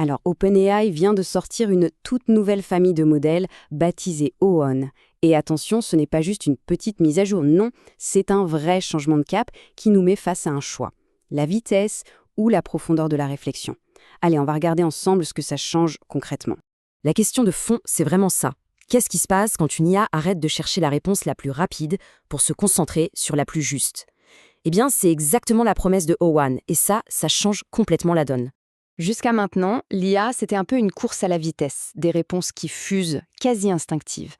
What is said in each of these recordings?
Alors, OpenAI vient de sortir une toute nouvelle famille de modèles baptisée OON. Et attention, ce n'est pas juste une petite mise à jour, non, c'est un vrai changement de cap qui nous met face à un choix. La vitesse ou la profondeur de la réflexion. Allez, on va regarder ensemble ce que ça change concrètement. La question de fond, c'est vraiment ça. Qu'est-ce qui se passe quand une IA arrête de chercher la réponse la plus rapide pour se concentrer sur la plus juste? Eh bien, c'est exactement la promesse de OON, et ça change complètement la donne. Jusqu'à maintenant, l'IA, c'était un peu une course à la vitesse, des réponses qui fusent, quasi instinctives.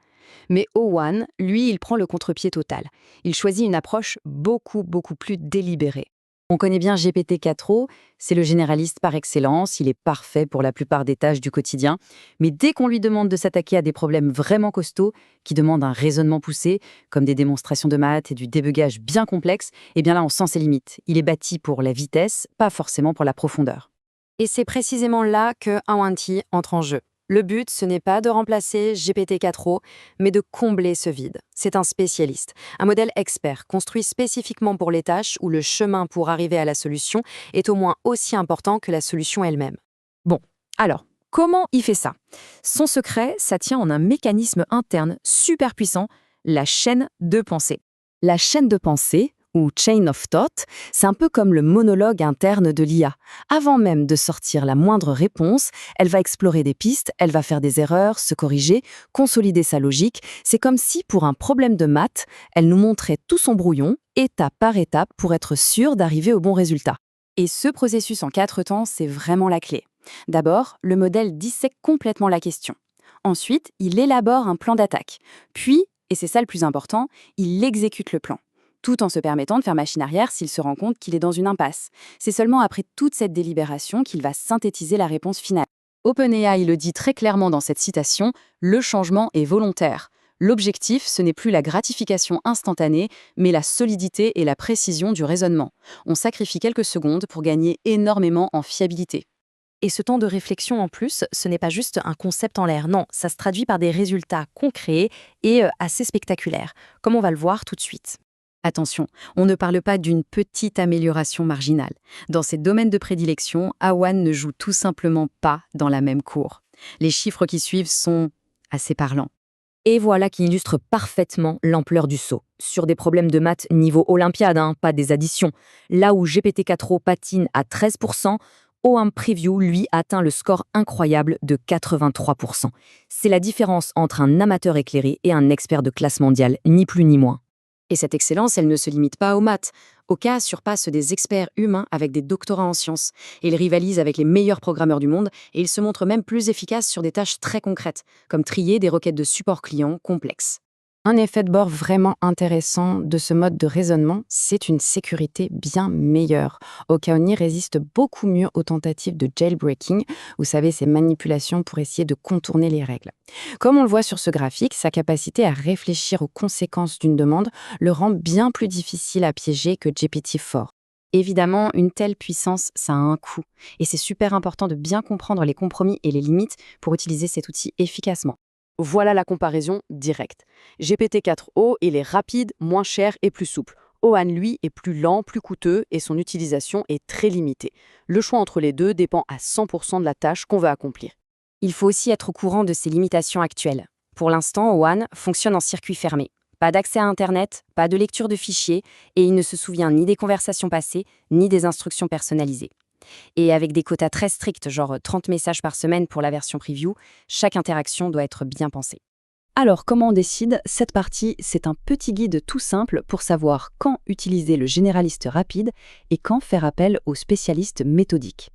Mais OON, lui, il prend le contre-pied total. Il choisit une approche beaucoup plus délibérée. On connaît bien GPT-4o, c'est le généraliste par excellence, il est parfait pour la plupart des tâches du quotidien. Mais dès qu'on lui demande de s'attaquer à des problèmes vraiment costauds, qui demandent un raisonnement poussé, comme des démonstrations de maths et du débugage bien complexe, eh bien là, on sent ses limites. Il est bâti pour la vitesse, pas forcément pour la profondeur. Et c'est précisément là que Awanti entre en jeu. Le but, ce n'est pas de remplacer GPT-4o, mais de combler ce vide. C'est un spécialiste, un modèle expert, construit spécifiquement pour les tâches où le chemin pour arriver à la solution est au moins aussi important que la solution elle-même. Bon, alors, comment il fait ça? Son secret, ça tient en un mécanisme interne super puissant, la chaîne de pensée. La chaîne de pensée, ou chain of thought, c'est un peu comme le monologue interne de l'IA. Avant même de sortir la moindre réponse, elle va explorer des pistes, elle va faire des erreurs, se corriger, consolider sa logique. C'est comme si, pour un problème de maths, elle nous montrait tout son brouillon, étape par étape, pour être sûre d'arriver au bon résultat. Et ce processus en 4 temps, c'est vraiment la clé. D'abord, le modèle dissèque complètement la question. Ensuite, il élabore un plan d'attaque. Puis, et c'est ça le plus important, il exécute le plan, tout en se permettant de faire machine arrière s'il se rend compte qu'il est dans une impasse. C'est seulement après toute cette délibération qu'il va synthétiser la réponse finale. OpenAI le dit très clairement dans cette citation, le changement est volontaire. L'objectif, ce n'est plus la gratification instantanée, mais la solidité et la précision du raisonnement. On sacrifie quelques secondes pour gagner énormément en fiabilité. Et ce temps de réflexion en plus, ce n'est pas juste un concept en l'air, non, ça se traduit par des résultats concrets et assez spectaculaires, comme on va le voir tout de suite. Attention, on ne parle pas d'une petite amélioration marginale. Dans ces domaines de prédilection, Awan ne joue tout simplement pas dans la même cour. Les chiffres qui suivent sont assez parlants. Et voilà qui illustre parfaitement l'ampleur du saut. Sur des problèmes de maths niveau olympiade, pas des additions. Là où GPT-4o patine à 13%, OAM Preview, lui, atteint le score incroyable de 83%. C'est la différence entre un amateur éclairé et un expert de classe mondiale, ni plus ni moins. Et cette excellence, elle ne se limite pas aux maths. Oka surpasse des experts humains avec des doctorats en sciences. Il rivalise avec les meilleurs programmeurs du monde et il se montre même plus efficace sur des tâches très concrètes, comme trier des requêtes de support client complexes. Un effet de bord vraiment intéressant de ce mode de raisonnement, c'est une sécurité bien meilleure. Okaoni résiste beaucoup mieux aux tentatives de jailbreaking, vous savez, ces manipulations pour essayer de contourner les règles. Comme on le voit sur ce graphique, sa capacité à réfléchir aux conséquences d'une demande le rend bien plus difficile à piéger que GPT-4. Évidemment, une telle puissance, ça a un coût. Et c'est super important de bien comprendre les compromis et les limites pour utiliser cet outil efficacement. Voilà la comparaison directe. GPT-4o, il est rapide, moins cher et plus souple. OAN, lui, est plus lent, plus coûteux et son utilisation est très limitée. Le choix entre les deux dépend à 100% de la tâche qu'on veut accomplir. Il faut aussi être au courant de ses limitations actuelles. Pour l'instant, OAN fonctionne en circuit fermé. Pas d'accès à Internet, pas de lecture de fichiers, et il ne se souvient ni des conversations passées, ni des instructions personnalisées. Et avec des quotas très stricts, genre 30 messages par semaine pour la version preview, chaque interaction doit être bien pensée. Alors, comment on décide? Cette partie, c'est un petit guide tout simple pour savoir quand utiliser le généraliste rapide et quand faire appel au spécialiste méthodique.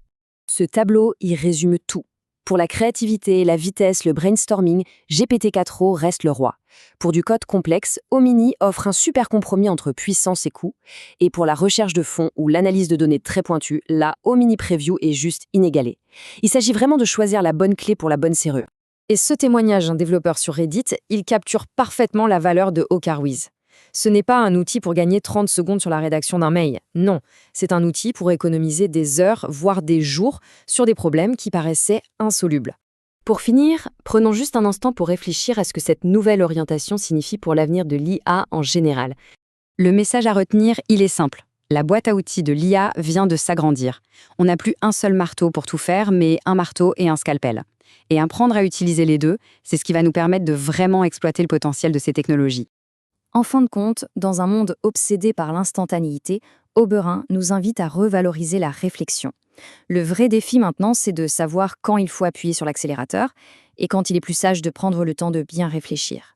Ce tableau y résume tout. Pour la créativité, la vitesse, le brainstorming, GPT-4o reste le roi. Pour du code complexe, Omini offre un super compromis entre puissance et coût. Et pour la recherche de fond ou l'analyse de données très pointue, la Omini Preview est juste inégalée. Il s'agit vraiment de choisir la bonne clé pour la bonne serrure. Et ce témoignage d'un développeur sur Reddit, il capture parfaitement la valeur de OKarWiz. Ce n'est pas un outil pour gagner 30 secondes sur la rédaction d'un mail. Non, c'est un outil pour économiser des heures, voire des jours, sur des problèmes qui paraissaient insolubles. Pour finir, prenons juste un instant pour réfléchir à ce que cette nouvelle orientation signifie pour l'avenir de l'IA en général. Le message à retenir, il est simple. La boîte à outils de l'IA vient de s'agrandir. On n'a plus un seul marteau pour tout faire, mais un marteau et un scalpel. Et apprendre à utiliser les deux, c'est ce qui va nous permettre de vraiment exploiter le potentiel de ces technologies. En fin de compte, dans un monde obsédé par l'instantanéité, Oberin nous invite à revaloriser la réflexion. Le vrai défi maintenant, c'est de savoir quand il faut appuyer sur l'accélérateur et quand il est plus sage de prendre le temps de bien réfléchir.